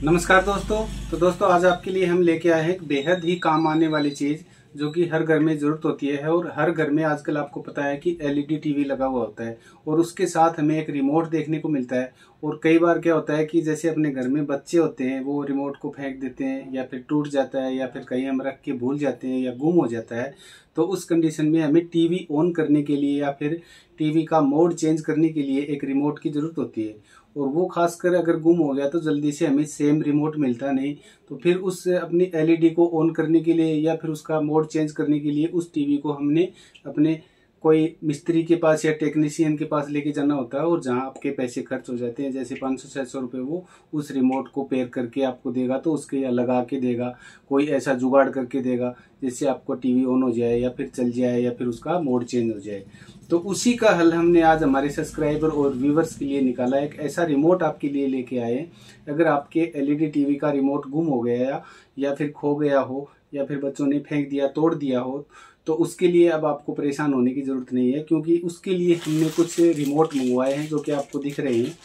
नमस्कार दोस्तों। तो दोस्तों आज आपके लिए हम लेके आए हैं एक बेहद ही काम आने वाली चीज जो कि हर घर में जरूरत होती है और हर घर में आजकल आपको पता है कि एलईडी टीवी लगा हुआ होता है और उसके साथ हमें एक रिमोट देखने को मिलता है। और कई बार क्या होता है कि जैसे अपने घर में बच्चे होते हैं वो रिमोट को फेंक देते हैं या फिर टूट जाता है या फिर कहीं हम रख के भूल जाते हैं या गुम हो जाता है। तो उस कंडीशन में हमें टीवी ऑन करने के लिए या फिर टीवी का मोड चेंज करने के लिए एक रिमोट की जरूरत होती है। और वो खासकर अगर गुम हो गया तो जल्दी से हमें सेम रिमोट मिलता नहीं। तो फिर उस अपनी एलईडी को ऑन करने के लिए या फिर उसका मोड चेंज करने के लिए उस टीवी को हमने अपने कोई मिस्त्री के पास या टेक्नीशियन के पास लेके जाना होता है। और जहां आपके पैसे खर्च हो जाते हैं जैसे 500-600 रुपये वो उस रिमोट को पेयर करके आपको देगा तो उसके या लगा के देगा, कोई ऐसा जुगाड़ करके देगा जिससे आपको टीवी ऑन हो जाए या फिर चल जाए या फिर उसका मोड चेंज हो जाए। तो उसी का हल हमने आज हमारे सब्सक्राइबर और व्यूवर्स के लिए निकाला। एक ऐसा रिमोट आपके लिए लेके आए। अगर आपके एलईडी टीवी का रिमोट गुम हो गया या फिर खो गया हो या फिर बच्चों ने फेंक दिया, तोड़ दिया हो, तो उसके लिए अब आपको परेशान होने की जरूरत नहीं है, क्योंकि उसके लिए हमने कुछ रिमोट मंगवाए हैं जो कि आपको दिख रहे हैं।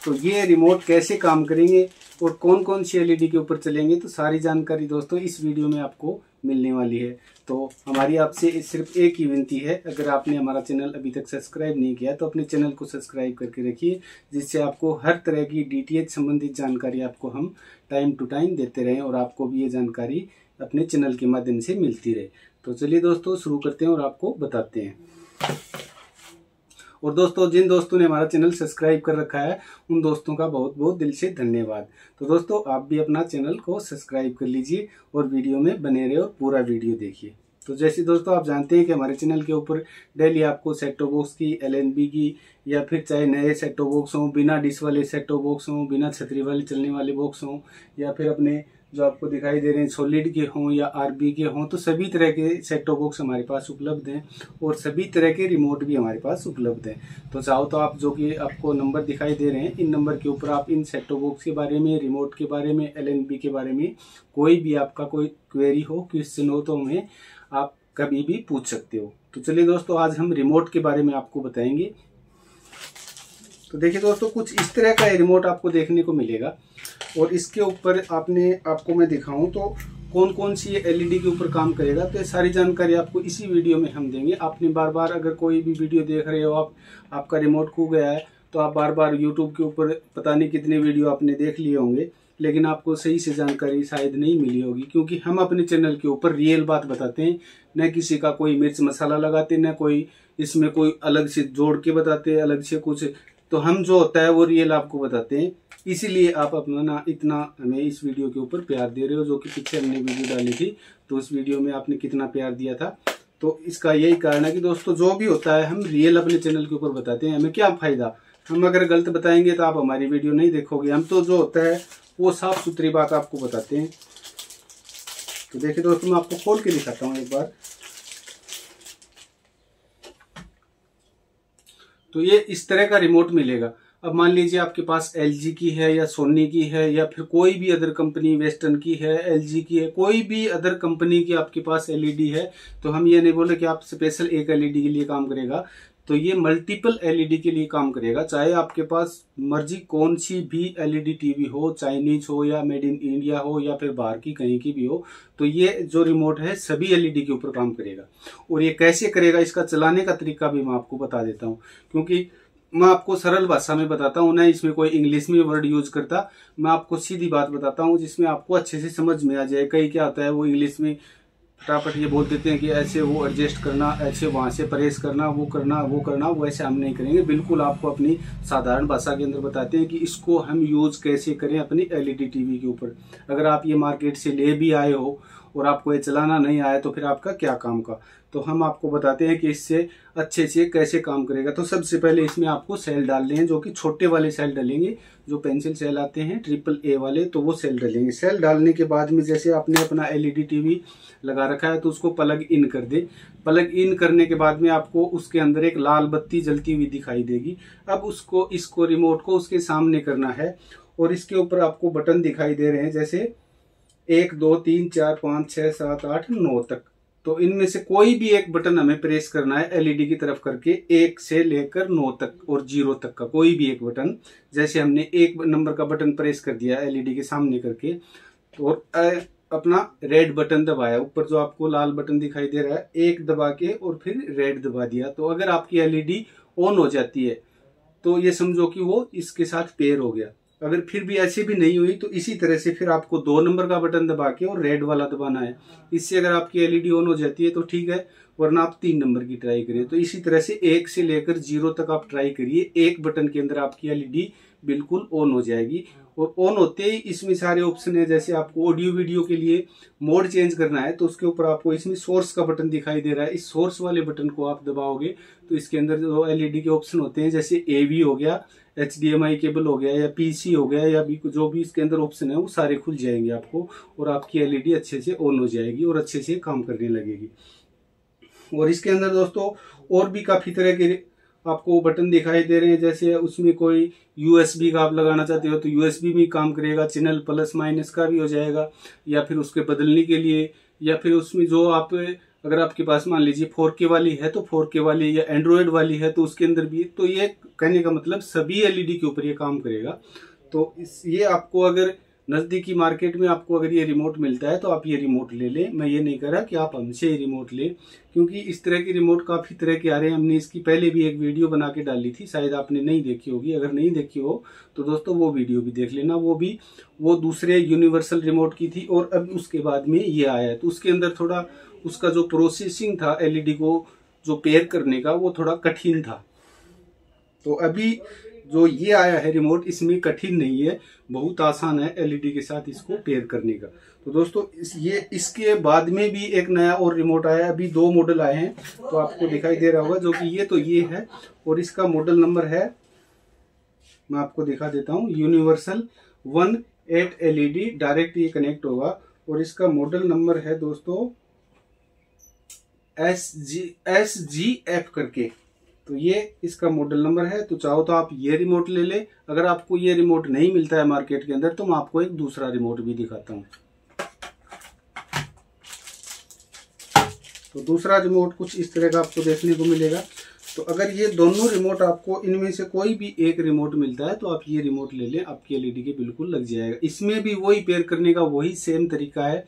तो ये रिमोट कैसे काम करेंगे और कौन कौन सी एलईडी के ऊपर चलेंगे, तो सारी जानकारी दोस्तों इस वीडियो में आपको मिलने वाली है। तो हमारी आपसे सिर्फ एक ही विनती है, अगर आपने हमारा चैनल अभी तक सब्सक्राइब नहीं किया तो अपने चैनल को सब्सक्राइब करके रखिए, जिससे आपको हर तरह की डीटीएच संबंधित जानकारी आपको हम टाइम टू टाइम देते रहें और आपको भी ये जानकारी अपने चैनल के माध्यम से मिलती रहे। तो चलिए दोस्तों शुरू करते हैं और आपको बताते हैं। और दोस्तों जिन दोस्तों ने हमारा चैनल सब्सक्राइब कर रखा है उन दोस्तों का बहुत बहुत दिल से धन्यवाद। तो दोस्तों आप भी अपना चैनल को सब्सक्राइब कर लीजिए और वीडियो में बने रहे और पूरा वीडियो देखिए। तो जैसे दोस्तों आप जानते हैं कि हमारे चैनल के ऊपर डेली आपको सेट टॉप बॉक्स की, एलएनबी की, या फिर चाहे नए सेट टॉप बॉक्स हों, बिना डिश वाले सेट टॉप बॉक्स हों, बिना छतरी वाले चलने वाले बॉक्स हों, या फिर अपने जो आपको दिखाई दे रहे हैं सॉलिड के हों या आरबी के हों, तो सभी तरह के सेट टॉप बॉक्स हमारे पास उपलब्ध हैं और सभी तरह के रिमोट भी हमारे पास उपलब्ध हैं। तो चाहो तो आप जो कि आपको नंबर दिखाई दे रहे हैं, इन नंबर के ऊपर आप इन सेट टॉप बॉक्स के बारे में, रिमोट के बारे में, एलएनबी के बारे में कोई भी आपका कोई क्वेरी हो, क्वेश्चन हो, तो हमें आप कभी भी पूछ सकते हो। तो चलिए दोस्तों आज हम रिमोट के बारे में आपको बताएंगे। तो देखिए दोस्तों कुछ इस तरह का रिमोट आपको देखने को मिलेगा और इसके ऊपर आपको मैं दिखाऊं तो कौन कौन सी एलईडी के ऊपर काम करेगा, तो ये सारी जानकारी आपको इसी वीडियो में हम देंगे। आपने बार बार अगर कोई भी वीडियो देख रहे हो, आपका रिमोट खो गया है, तो आप बार बार यूट्यूब के ऊपर पता नहीं कितने वीडियो आपने देख लिए होंगे, लेकिन आपको सही से जानकारी शायद नहीं मिली होगी, क्योंकि हम अपने चैनल के ऊपर रियल बात बताते हैं, न किसी का कोई मिर्च मसाला लगाते, न कोई इसमें कोई अलग से जोड़ के बताते हैं अलग से कुछ। तो हम जो होता है वो रियल आपको बताते हैं, इसीलिए आप अपना इतना हमें इस वीडियो के ऊपर प्यार दे रहे हो। जो कि पीछे हमने वीडियो डाली थी तो उस वीडियो में आपने कितना प्यार दिया था। तो इसका यही कारण है कि दोस्तों जो भी होता है हम रियल अपने चैनल के ऊपर बताते हैं। हमें क्या फायदा, हम अगर गलत बताएंगे तो आप हमारी वीडियो नहीं देखोगे। हम तो जो होता है वो साफ सुथरी बात आपको बताते हैं। तो देखिए दोस्तों मैं आपको खोल के दिखाता हूँ एक बार। तो ये इस तरह का रिमोट मिलेगा। अब मान लीजिए आपके पास एलजी की है या सोनी की है या फिर कोई भी अदर कंपनी, वेस्टर्न की है, एलजी की है, कोई भी अदर कंपनी की आपके पास एलईडी है, तो हम ये नहीं बोले कि आप स्पेशल एक एलईडी के लिए काम करेगा। तो ये मल्टीपल एलईडी के लिए काम करेगा। चाहे आपके पास मर्जी कौन सी भी एलईडी टीवी हो, चाइनीज हो या मेड इन इंडिया हो या फिर बाहर की कहीं की भी हो, तो ये जो रिमोट है सभी एलईडी के ऊपर काम करेगा। और ये कैसे करेगा, इसका चलाने का तरीका भी मैं आपको बता देता हूँ, क्योंकि मैं आपको सरल भाषा में बताता हूँ ना, इसमें कोई इंग्लिश में वर्ड यूज करता। मैं आपको सीधी बात बताता हूँ जिसमें आपको अच्छे से समझ में आ जाए। कई क्या होता है वो इंग्लिश में फटाफट ये बोल देते हैं कि ऐसे वो एडजस्ट करना, ऐसे वहां से प्रेस करना, वो करना वो करना। वो ऐसे हम नहीं करेंगे, बिल्कुल आपको अपनी साधारण भाषा के अंदर बताते हैं कि इसको हम यूज कैसे करें अपनी एलईडी टीवी के ऊपर। अगर आप ये मार्केट से ले भी आए हो और आपको ये चलाना नहीं आया तो फिर आपका क्या काम का। तो हम आपको बताते हैं कि इससे अच्छे से कैसे काम करेगा। तो सबसे पहले इसमें आपको सेल डालने हैं, जो कि छोटे वाले सेल डालेंगे, जो पेंसिल सेल आते हैं AAA वाले, तो वो सेल डालेंगे। सेल डालने के बाद में जैसे आपने अपना एलईडी टीवी लगा रखा है तो उसको प्लग इन कर दे। प्लग इन करने के बाद में आपको उसके अंदर एक लाल बत्ती जलती हुई दिखाई देगी। अब इसको रिमोट को उसके सामने करना है और इसके ऊपर आपको बटन दिखाई दे रहे हैं, जैसे 1 2 3 4 5 6 7 8 9 तक। तो इनमें से कोई भी एक बटन हमें प्रेस करना है एलईडी की तरफ करके, 1 से लेकर 9 तक और 0 तक का कोई भी एक बटन। जैसे हमने 1 नंबर का बटन प्रेस कर दिया एलईडी के सामने करके, और अपना रेड बटन दबाया, ऊपर जो आपको लाल बटन दिखाई दे रहा है, 1 दबा के और फिर रेड दबा दिया, तो अगर आपकी एलईडी ऑन हो जाती है तो ये समझो कि वो इसके साथ पेयर हो गया। अगर फिर भी ऐसे भी नहीं हुई तो इसी तरह से फिर आपको 2 नंबर का बटन दबा के और रेड वाला दबाना है। इससे अगर आपकी एलईडी ऑन हो जाती है तो ठीक है, वरना आप 3 नंबर की ट्राई करिए। तो इसी तरह से 1 से लेकर 0 तक आप ट्राई करिए, एक बटन के अंदर आपकी एलईडी बिल्कुल ऑन हो जाएगी। और ऑन होते ही इसमें सारे ऑप्शन है, जैसे आपको ऑडियो वीडियो के लिए मोड चेंज करना है तो उसके ऊपर आपको इसमें सोर्स का बटन दिखाई दे रहा है। इस सोर्स वाले बटन को आप दबाओगे तो इसके अंदर जो एलईडी के ऑप्शन होते हैं, जैसे एवी हो गया, HDMI केबल हो गया, या पीसी हो गया, या भी जो भी इसके अंदर ऑप्शन है वो सारे खुल जाएंगे आपको, और आपकी एलईडी अच्छे से ऑन हो जाएगी और अच्छे से काम करने लगेगी। और इसके अंदर दोस्तों और भी काफी तरह के आपको बटन दिखाई दे रहे हैं, जैसे उसमें कोई USB का आप लगाना चाहते हो तो USB में काम करेगा, चैनल प्लस माइनस का भी हो जाएगा, या फिर उसके बदलने के लिए, या फिर उसमें जो आप अगर आपके पास मान लीजिए 4K वाली है तो 4K वाली, या एंड्रॉयड वाली है तो उसके अंदर भी। तो ये कहने का मतलब सभी एलईडी के ऊपर ये काम करेगा। तो ये आपको अगर नजदीकी मार्केट में आपको अगर ये रिमोट मिलता है तो आप ये रिमोट ले लें। मैं ये नहीं कह रहा कि आप हमसे ये रिमोट लें, क्योंकि इस तरह की रिमोट काफी तरह के आ रहे हैं। हमने इसकी पहले भी एक वीडियो बना के डाली थी, शायद आपने नहीं देखी होगी। अगर नहीं देखी हो तो दोस्तों वो वीडियो भी देख लेना, वो दूसरे यूनिवर्सल रिमोट की थी, और अब उसके बाद में ये आया है। तो उसके अंदर थोड़ा उसका जो प्रोसेसिंग था एलईडी को जो पेयर करने का, वो थोड़ा कठिन था। तो अभी जो ये आया है रिमोट, इसमें कठिन नहीं है, बहुत आसान है एलईडी के साथ इसको पेयर करने का। तो दोस्तों इसके बाद में भी एक नया और रिमोट आया है। अभी 2 मॉडल आए हैं, तो आपको दिखाई दे रहा होगा, जो कि ये है, और इसका मॉडल नंबर है, मैं आपको दिखा देता हूँ, यूनिवर्सल 1.8 एलईडी डायरेक्ट ये कनेक्ट होगा, और इसका मॉडल नंबर है दोस्तों SGF करके। तो ये इसका मॉडल नंबर है। तो चाहो तो आप ये रिमोट ले ले। अगर आपको ये रिमोट नहीं मिलता है मार्केट के अंदर तो मैं आपको एक दूसरा रिमोट भी दिखाता हूँ। तो दूसरा रिमोट कुछ इस तरह का आपको देखने को मिलेगा। तो अगर ये दोनों रिमोट आपको इनमें से कोई भी एक रिमोट मिलता है तो आप ये रिमोट ले लें, आपकी एलईडी के बिल्कुल लग जाएगा। इसमें भी वही पेयर करने का वही सेम तरीका है,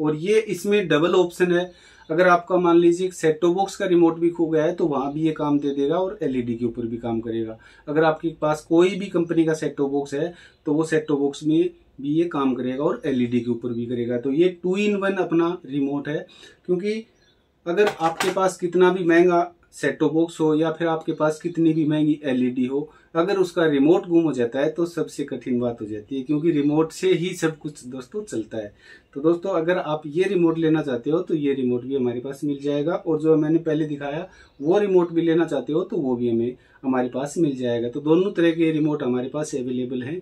और ये इसमें डबल ऑप्शन है। अगर आपका मान लीजिए सेट टॉप बॉक्स का रिमोट भी खो गया है तो वहां भी ये काम दे देगा और एलईडी के ऊपर भी काम करेगा। अगर आपके पास कोई भी कंपनी का सेट टॉप बॉक्स है तो वो सेट टॉप बॉक्स में भी ये काम करेगा और एलईडी के ऊपर भी करेगा। तो ये 2 in 1 अपना रिमोट है, क्योंकि अगर आपके पास कितना भी महंगा सेट टॉप बॉक्स हो या फिर आपके पास कितनी भी महंगी एलईडी हो, अगर उसका रिमोट गुम हो जाता है तो सबसे कठिन बात हो जाती है, क्योंकि रिमोट से ही सब कुछ दोस्तों चलता है। तो दोस्तों अगर आप ये रिमोट लेना चाहते हो तो ये रिमोट भी हमारे पास मिल जाएगा, और जो मैंने पहले दिखाया वो रिमोट भी लेना चाहते हो तो वो भी हमारे पास मिल जाएगा। तो दोनों तरह के रिमोट हमारे पास अवेलेबल हैं।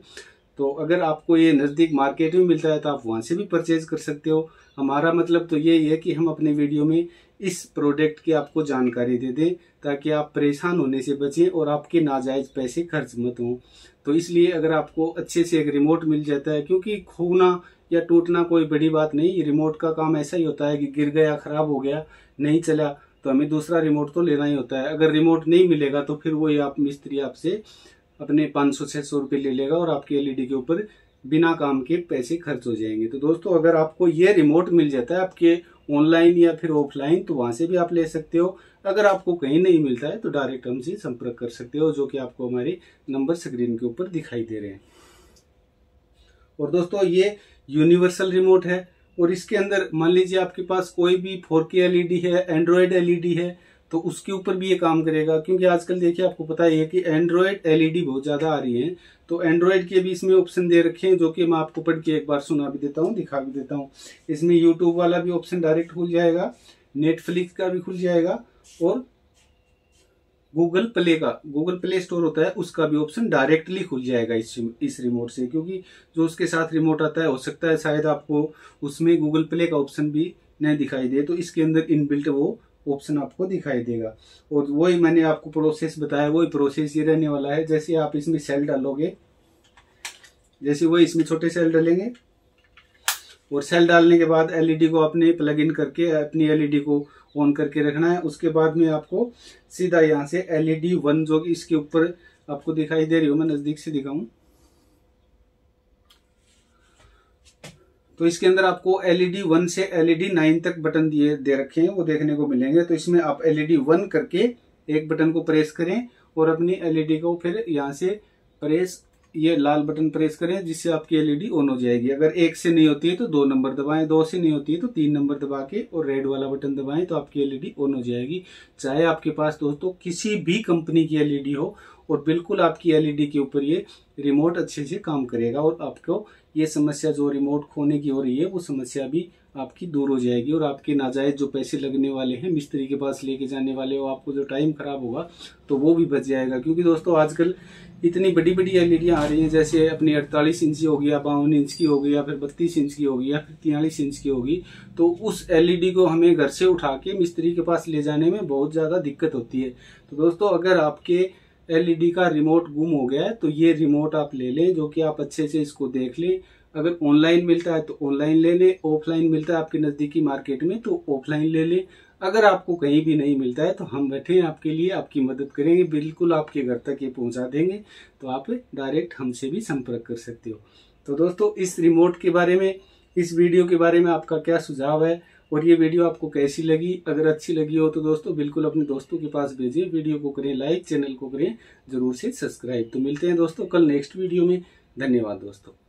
तो अगर आपको ये नज़दीक मार्केट में मिलता है तो आप वहाँ से भी परचेज कर सकते हो। हमारा मतलब तो यही है कि हम अपने वीडियो में इस प्रोडक्ट की आपको जानकारी दे दें ताकि आप परेशान होने से बचें और आपके नाजायज पैसे खर्च मत हों। तो इसलिए अगर आपको अच्छे से एक रिमोट मिल जाता है, क्योंकि खोना या टूटना कोई बड़ी बात नहीं, रिमोट का काम ऐसा ही होता है कि गिर गया, खराब हो गया, नहीं चला तो हमें दूसरा रिमोट तो लेना ही होता है। अगर रिमोट नहीं मिलेगा तो फिर वही आप मिस्त्री आपसे अपने 500-600 रुपये ले लेगा और आपकी एलईडी के ऊपर बिना काम के पैसे खर्च हो जाएंगे। तो दोस्तों अगर आपको ये रिमोट मिल जाता है आपके ऑनलाइन या फिर ऑफलाइन तो वहां से भी आप ले सकते हो। अगर आपको कहीं नहीं मिलता है तो डायरेक्ट हमसे संपर्क कर सकते हो, जो कि आपको हमारे नंबर स्क्रीन के ऊपर दिखाई दे रहे हैं। और दोस्तों ये यूनिवर्सल रिमोट है, और इसके अंदर मान लीजिए आपके पास कोई भी 4K एलईडी है, एंड्रॉयड एलईडी है, तो उसके ऊपर भी ये काम करेगा। क्योंकि आजकल देखिए आपको पता ही है कि एंड्रॉयड एलईडी बहुत ज्यादा आ रही है, तो एंड्रॉयड के भी इसमें ऑप्शन दे रखे हैं, जो कि मैं आपको पढ़ के एक बार सुना भी देता हूँ, दिखा भी देता हूँ। इसमें यूट्यूब वाला भी ऑप्शन डायरेक्ट खुल जाएगा, नेटफ्लिक्स का भी खुल जाएगा, और गूगल प्ले स्टोर होता है उसका भी ऑप्शन डायरेक्टली खुल जाएगा इस रिमोट से। क्योंकि जो उसके साथ रिमोट आता है, हो सकता है शायद आपको उसमें गूगल प्ले का ऑप्शन भी नहीं दिखाई दे, तो इसके अंदर इनबिल्ट वो ऑप्शन आपको दिखाई देगा। और वही मैंने आपको प्रोसेस बताया, वही प्रोसेस ये रहने वाला है। जैसे आप इसमें सेल डालोगे, जैसे वही इसमें छोटे सेल डालेंगे और सेल डालने के बाद एलईडी को अपने प्लग इन करके अपनी एलईडी को ऑन करके रखना है। उसके बाद में आपको सीधा यहाँ से एलईडी 1 जो इसके ऊपर आपको दिखाई दे रही हो, मैं नजदीक से दिखाऊं तो इसके अंदर आपको एलईडी 1 से एलईडी 9 तक बटन दे रखे हैं, वो देखने को मिलेंगे। तो इसमें आप एलईडी 1 करके एक बटन को प्रेस करें और अपनी एलईडी को फिर यहाँ से ये लाल बटन प्रेस करें, जिससे आपकी एलईडी ऑन हो जाएगी। अगर 1 से नहीं होती है तो 2 नंबर दबाएं, 2 से नहीं होती है तो 3 नंबर दबा के और रेड वाला बटन दबाएं तो आपकी एलईडी ऑन हो जाएगी। चाहे आपके पास दोस्तों किसी भी कंपनी की एलईडी हो, और बिल्कुल आपकी एलईडी के ऊपर ये रिमोट अच्छे से काम करेगा और आपको ये समस्या जो रिमोट खोने की हो रही है वो समस्या भी आपकी दूर हो जाएगी। और आपके नाजायज जो पैसे लगने वाले हैं, मिस्त्री के पास लेके जाने वाले हो, आपको जो टाइम खराब होगा तो वो भी बच जाएगा। क्योंकि दोस्तों आजकल इतनी बड़ी बड़ी एलईडियां आ रही हैं, जैसे अपनी 48 इंच की होगी या 52 इंच की होगी या फिर 32 इंच की होगी या फिर 43 इंच की होगी। तो उस एलईडी को हमें घर से उठा के मिस्त्री के पास ले जाने में बहुत ज्यादा दिक्कत होती है। तो दोस्तों अगर आपके एलईडी का रिमोट गुम हो गया है तो ये रिमोट आप ले लें, जो कि आप अच्छे से इसको देख लें। अगर ऑनलाइन मिलता है तो ऑनलाइन ले लें, ऑफलाइन मिलता है आपके नजदीकी मार्केट में तो ऑफलाइन ले लें। अगर आपको कहीं भी नहीं मिलता है तो हम बैठे हैं आपके लिए, आपकी मदद करेंगे, बिल्कुल आपके घर तक ये पहुंचा देंगे। तो आप डायरेक्ट हमसे भी संपर्क कर सकते हो। तो दोस्तों इस रिमोट के बारे में, इस वीडियो के बारे में आपका क्या सुझाव है और ये वीडियो आपको कैसी लगी? अगर अच्छी लगी हो तो दोस्तों बिल्कुल अपने दोस्तों के पास भेजिए, वीडियो को करें लाइक, चैनल को करें जरूर से सब्सक्राइब। तो मिलते हैं दोस्तों कल नेक्स्ट वीडियो में। धन्यवाद दोस्तों।